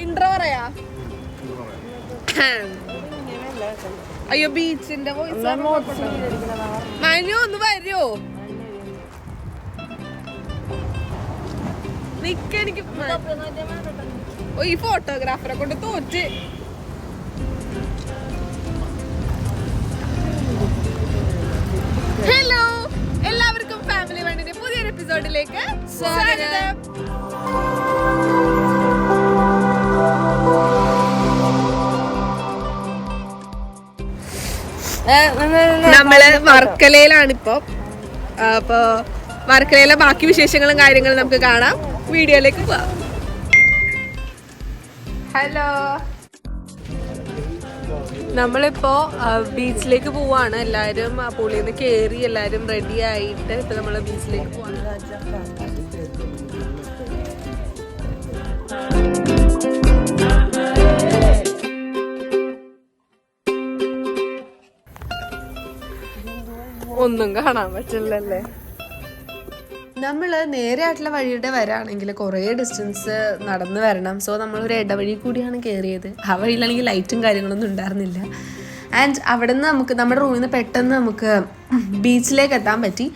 Intro പറയാ. അയ്യോ ബീച്ചിന്റെ വോയിസ് മനു ഒന്ന് വരുമോ? നിക്ക് ഈ ഫോട്ടോഗ്രാഫറെ കൊണ്ട് തോറ്റ്. ഹലോ, എല്ലാവർക്കും ഫാമിലി വണ്ടിന്റെ പുതിയൊരു എപ്പിസോഡിലേക്ക് സ്വാഗതം. നമ്മള് വർക്കലയിലാണിപ്പോ. അപ്പൊ വർക്കലയിലെ ബാക്കി വിശേഷങ്ങളും കാര്യങ്ങളും നമുക്ക് കാണാം. വീഡിയോയിലേക്ക് പോവാം. ഹലോ, നമ്മളിപ്പോ ബീച്ചിലേക്ക് പോവാണ്. എല്ലാരും പുള്ളിയിൽ നിന്ന് കേറി എല്ലാരും റെഡി ആയിട്ട് ഇപ്പൊ നമ്മള് ബീച്ചിലേക്ക് പോവാണ്. ഒന്നും കാണാൻ പറ്റില്ലല്ലേ. നമ്മള് നേരെ ആയിട്ടുള്ള വഴിയുടെ വരാണെങ്കിൽ കുറേ ഡിസ്റ്റൻസ് നടന്നു വരണം. സോ നമ്മളൊരു ഇടവഴി കൂടിയാണ് കയറിയത്. ആ വഴിയിലാണെങ്കിൽ ലൈറ്റും കാര്യങ്ങളൊന്നും ഉണ്ടായിരുന്നില്ല. ആൻഡ് അവിടെ നിന്ന് നമുക്ക് നമ്മുടെ റൂമിൽ നിന്ന് പെട്ടെന്ന് നമുക്ക് ബീച്ചിലേക്ക് എത്താൻ പറ്റി.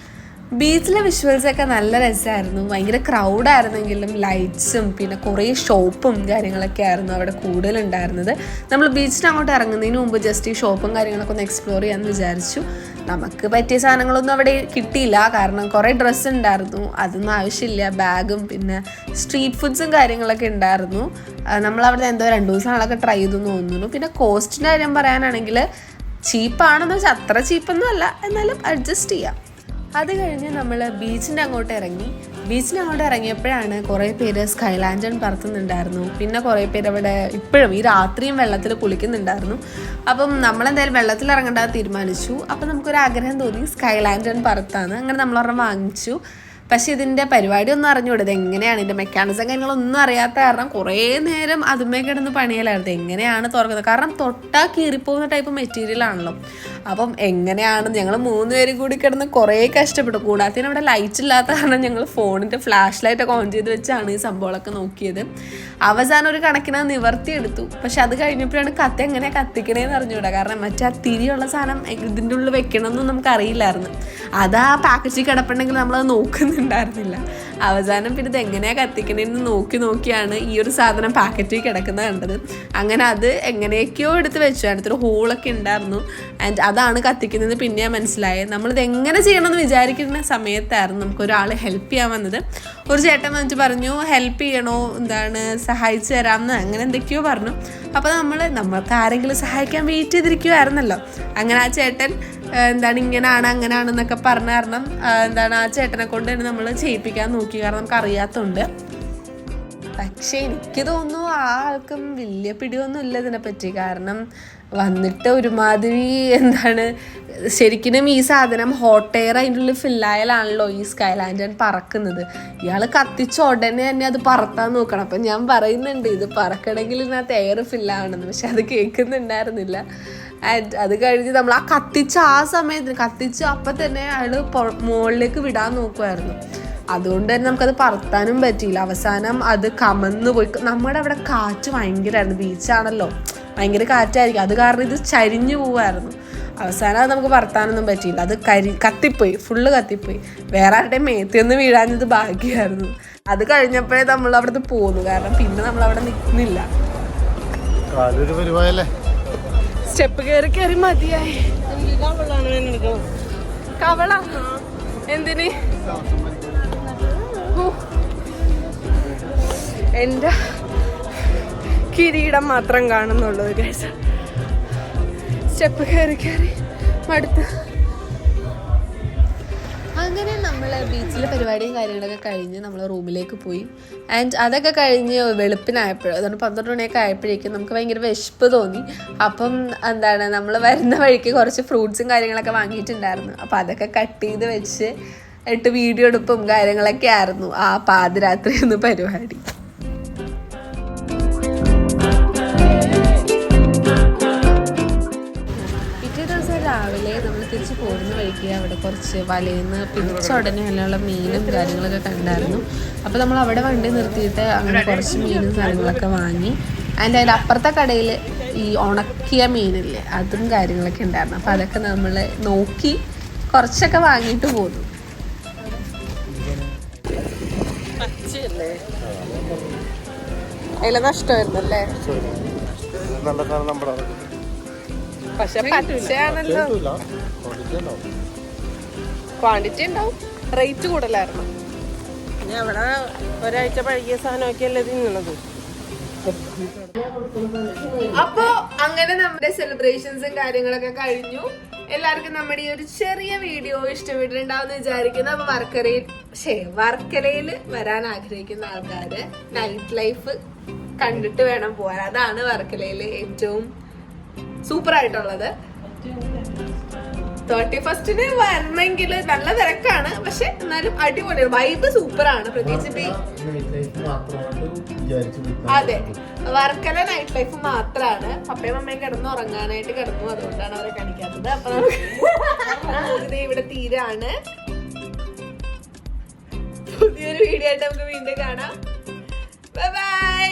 ബീച്ചിലെ വിഷ്വൽസൊക്കെ നല്ല രസമായിരുന്നു. ഭയങ്കര ക്രൗഡായിരുന്നെങ്കിലും ലൈറ്റ്സും പിന്നെ കുറേ ഷോപ്പും കാര്യങ്ങളൊക്കെ ആയിരുന്നു അവിടെ കൂടുതലുണ്ടായിരുന്നത്. നമ്മൾ ബീച്ചിന് അങ്ങോട്ട് ഇറങ്ങുന്നതിന് മുമ്പ് ജസ്റ്റ് ഈ ഷോപ്പും കാര്യങ്ങളൊക്കെ ഒന്ന് എക്സ്പ്ലോർ ചെയ്യാമെന്ന് വിചാരിച്ചു. നമുക്ക് പറ്റിയ സാധനങ്ങളൊന്നും അവിടെ കിട്ടിയില്ല, കാരണം കുറേ ഡ്രസ്സ് ഉണ്ടായിരുന്നു, അതൊന്നും ആവശ്യമില്ല. ബാഗും പിന്നെ സ്ട്രീറ്റ് ഫുഡ്സും കാര്യങ്ങളൊക്കെ ഉണ്ടായിരുന്നു. നമ്മളവിടെ എന്തോ 2 ദിവസങ്ങളൊക്കെ ട്രൈ ചെയ്തു തോന്നുന്നു. പിന്നെ കോസ്റ്റിൻ്റെ കാര്യം പറയാനാണെങ്കിൽ ചീപ്പാണെന്ന് വെച്ചാൽ അത്ര ചീപ്പൊന്നും അല്ല, എന്നാലും അഡ്ജസ്റ്റ് ചെയ്യാം. അത് കഴിഞ്ഞ് നമ്മൾ ബീച്ചിൻ്റെ അങ്ങോട്ട് ഇറങ്ങി. ബീച്ചിൻ്റെ അങ്ങോട്ട് ഇറങ്ങിയപ്പോഴാണ് കുറേ പേര് സ്കൈ ലാൻറ്റേൺ പറത്തുന്നുണ്ടായിരുന്നു. പിന്നെ കുറേ പേര് അവിടെ ഇപ്പോഴും ഈ രാത്രിയും വെള്ളത്തിൽ കുളിക്കുന്നുണ്ടായിരുന്നു. അപ്പം നമ്മളെന്തായാലും വെള്ളത്തിൽ ഇറങ്ങേണ്ടത് തീരുമാനിച്ചു. അപ്പം നമുക്കൊരു ആഗ്രഹം തോന്നി സ്കൈ ലാൻറ്റേൺ പറത്താന്ന്. അങ്ങനെ നമ്മളൊരെണ്ണം വാങ്ങിച്ചു. പക്ഷേ ഇതിൻ്റെ പരിപാടി ഒന്നും അറിഞ്ഞുകൂടാ, ഇത് എങ്ങനെയാണ് ഇതിൻ്റെ മെക്കാനിസം കാര്യങ്ങളൊന്നും അറിയാത്ത കാരണം കുറേ നേരം അതുമേ കിടന്ന് പണിയലായിരുന്നു. എങ്ങനെയാണ് തുറക്കുന്നത്, കാരണം തൊട്ടാ കീറിപ്പോകുന്ന ടൈപ്പ് മെറ്റീരിയൽ ആണല്ലോ. അപ്പം എങ്ങനെയാണ് ഞങ്ങൾ 3 പേരും കൂടി കിടന്ന് കുറേ കഷ്ടപ്പെട്ടു. കൂടാതെ അവിടെ ലൈറ്റ് ഇല്ലാത്ത കാരണം ഞങ്ങൾ ഫോണിൻ്റെ ഫ്ലാഷ് ലൈറ്റൊക്കെ ഓൺ ചെയ്ത് വെച്ചാണ് ഈ സംഭവങ്ങളൊക്കെ നോക്കിയത്. അവസാനം ഒരു കണക്കിന് നിവർത്തിയെടുത്തു. പക്ഷെ അത് കഴിഞ്ഞപ്പോഴാണ് കത്തി എങ്ങനെയാണ് കത്തിക്കണേന്ന് അറിഞ്ഞുകൂടാ, കാരണം മറ്റേ ആ തിരിയുള്ള സാധനം ഇതിൻ്റെ ഉള്ളിൽ വെക്കണമെന്നും നമുക്ക് അറിയില്ലായിരുന്നു. അത് ആ പാക്കറ്റിൽ കിടപ്പുണ്ടെങ്കിൽ നമ്മളത് നോക്കുന്നുണ്ടായിരുന്നില്ല. അവസാനം പിന്നെ ഇത് എങ്ങനെയാണ് കത്തിക്കണേന്ന് നോക്കിയാണ് ഈ ഒരു സാധനം പാക്കറ്റിൽ കിടക്കുന്നത് കണ്ടത്. അങ്ങനെ അത് എങ്ങനെയൊക്കെയോ എടുത്ത് വെച്ചു. അടുത്തൊരു ഹോളൊക്കെ ഉണ്ടായിരുന്നു. ആൻഡ് അതാണ് കത്തിക്കുന്നത് പിന്നെ മനസ്സിലായത്. നമ്മളിത് എങ്ങനെ ചെയ്യണമെന്ന് വിചാരിക്കുന്ന സമയത്തായിരുന്നു നമുക്കൊരാൾ ഹെൽപ്പ് ചെയ്യാൻ വന്നത്. ഒരു ചേട്ടൻ വന്നിട്ട് പറഞ്ഞു ഹെൽപ്പ് ചെയ്യണോ, സഹായിച്ചു തരാമെന്ന് അങ്ങനെ എന്തൊക്കെയോ പറഞ്ഞു. അപ്പോൾ നമ്മൾക്ക് ആരെങ്കിലും സഹായിക്കാൻ വെയിറ്റ് ചെയ്തിരിക്കുമായിരുന്നല്ലോ. അങ്ങനെ ആ ചേട്ടൻ ഇങ്ങനെയാണ് അങ്ങനെയാണെന്നൊക്കെ പറഞ്ഞ കാരണം ആ ചേട്ടനെ കൊണ്ട് തന്നെ നമ്മൾ ചെയ്യിപ്പിക്കാൻ നോക്കി, കാരണം നമുക്ക് അറിയാത്തതുകൊണ്ട്. പക്ഷേ എനിക്ക് തോന്നുന്നു ആ ആൾക്കും വലിയ പിടിയൊന്നും ഇല്ല ഇതിനെപ്പറ്റി. കാരണം വന്നിട്ട് ഒരുമാതിരി ശരിക്കും ഈ സാധനം ഹോട്ട് എയർ അതിൻ്റെ ഉള്ളിൽ ഫില്ലായാലാണല്ലോ ഈ സ്കൈ ലാൻറ്റേൺ പറക്കുന്നത്. ഇയാൾ കത്തിച്ച ഉടനെ തന്നെ അത് പറത്താൻ നോക്കണം. അപ്പം ഞാൻ പറയുന്നുണ്ട് ഇത് പറക്കണമെങ്കിൽ ഇതിനകത്ത് എയർ ഫില്ലാവണമെന്ന്, പക്ഷെ അത് കേൾക്കുന്നുണ്ടായിരുന്നില്ല. ആൻഡ് അത് കഴിഞ്ഞ് നമ്മൾ ആ കത്തിച്ച് അപ്പം തന്നെ അയാൾ മുകളിലേക്ക് വിടാൻ നോക്കുമായിരുന്നു. അതുകൊണ്ട് തന്നെ നമുക്കത് പറത്താനും പറ്റിയില്ല. അവസാനം അത് കമന്ന് പോയി. നമ്മുടെ അവിടെ കാറ്റ് ഭയങ്കരമായിരുന്നു, ബീച്ചാണല്ലോ, ഭയങ്കര കാറ്റായിരിക്കും. അത് കാരണം ഇത് ചരിഞ്ഞു പോവായിരുന്നു. അവസാനം അത് നമുക്ക് പറത്താനൊന്നും പറ്റിയില്ല. അത് കത്തിപ്പോയി, ഫുള്ള് കത്തിപ്പോയി. വേറെ ആരുടെയും മേത്തിയൊന്ന് വീഴാഞ്ഞത് ഭാഗ്യമായിരുന്നു. അത് കഴിഞ്ഞപ്പോഴേ നമ്മൾ അവിടുന്ന് പോന്നു, കാരണം പിന്നെ നമ്മളവിടെ നിൽക്കുന്നില്ല. സ്റ്റെപ്പ് കയറി മതിയായി. കവള എന്തിന്? എൻ്റെ കിരീടം മാത്രം കാണുന്നുള്ളൂ ഗൈസ്. സ്റ്റെപ്പ് കയറി മടുത്ത്. അങ്ങനെ നമ്മൾ ബീച്ചിലെ പരിപാടിയും കാര്യങ്ങളൊക്കെ കഴിഞ്ഞ് നമ്മൾ റൂമിലേക്ക് പോയി. ആൻഡ് അതൊക്കെ കഴിഞ്ഞ് വെളുപ്പിനായപ്പോഴും അതുകൊണ്ട് 12 മണിയൊക്കെ ആയപ്പോഴേക്കും നമുക്ക് ഭയങ്കര വിശപ്പ് തോന്നി. അപ്പം നമ്മൾ വരുന്ന വഴിക്ക് കുറച്ച് ഫ്രൂട്ട്സും കാര്യങ്ങളൊക്കെ വാങ്ങിയിട്ടുണ്ടായിരുന്നു. അപ്പോൾ അതൊക്കെ കട്ട് ചെയ്ത് വെച്ച് വീഡിയോ എടുപ്പും കാര്യങ്ങളൊക്കെ ആയിരുന്നു ആ പാതിരാത്രി ഒന്ന് പരിപാടി. രാവിലെ നമ്മൾ തിരിച്ച് പോരുന്ന വഴിക്ക് നോക്കി അവിടെ കുറച്ച് വലയിന്ന് പിടിച്ച ഉടനെ അതിനുള്ള മീനും കാര്യങ്ങളൊക്കെ കണ്ടായിരുന്നു. അപ്പോൾ നമ്മൾ അവിടെ വണ്ടി നിർത്തിയിട്ട് അങ്ങനെ കുറച്ച് മീനും സാധനങ്ങളൊക്കെ വാങ്ങി. അതിൻ്റെ അപ്പുറത്തെ കടയിൽ ഈ ഉണക്കിയ മീനില്ലേ അതും കാര്യങ്ങളൊക്കെ ഉണ്ടായിരുന്നു. അപ്പോൾ അതൊക്കെ നമ്മൾ നോക്കി കുറച്ചൊക്കെ വാങ്ങിയിട്ട് പോന്നു. അതിലെ നഷ്ടമായിരുന്നല്ലേ? പക്ഷെ പച്ചയാണല്ലോ, ക്വാണ്ടിറ്റി ഉണ്ടാവും, റേറ്റ് കൂടുതലായിരുന്നു. അവിടെ ഒരാഴ്ച പഴകിയ സാധനമൊക്കെ അല്ലേ തിന്നണത്. അപ്പൊ അങ്ങനെ നമ്മുടെ സെലിബ്രേഷൻസും കാര്യങ്ങളൊക്കെ കഴിഞ്ഞു. എല്ലാവർക്കും നമ്മുടെ ഈ ഒരു ചെറിയ വീഡിയോ ഇഷ്ടപ്പെട്ടിട്ടുണ്ടാവും വിചാരിക്കുന്നു. അപ്പൊ വർക്കലയിൽ വരാൻ ആഗ്രഹിക്കുന്ന ആൾക്കാര് നൈറ്റ് ലൈഫ് കണ്ടിട്ട് വേണം പോകാൻ. അതാണ് വർക്കലയിൽ ഏറ്റവും സൂപ്പർ ആയിട്ടുള്ളത്. 31st വരണമെങ്കിൽ നല്ല തിരക്കാണ്, പക്ഷെ എന്നാലും അടിപൊളിയാണ്, വൈബ് സൂപ്പറാണ്. പ്രത്യേകിച്ച് അതെ, വർക്കല നൈറ്റ് ലൈഫ് മാത്രമാണ്. പപ്പയും അമ്മയും കിടന്നു ഉറങ്ങാനായിട്ട് കിടന്നു, അതുകൊണ്ടാണ് അവരെ കാണിക്കാത്തത്. അപ്പൊ നമുക്ക് ഇവിടെ തീരാണ്. പുതിയൊരു വീഡിയോ ആയിട്ട് നമുക്ക് വീണ്ടും കാണാം. Bye bye.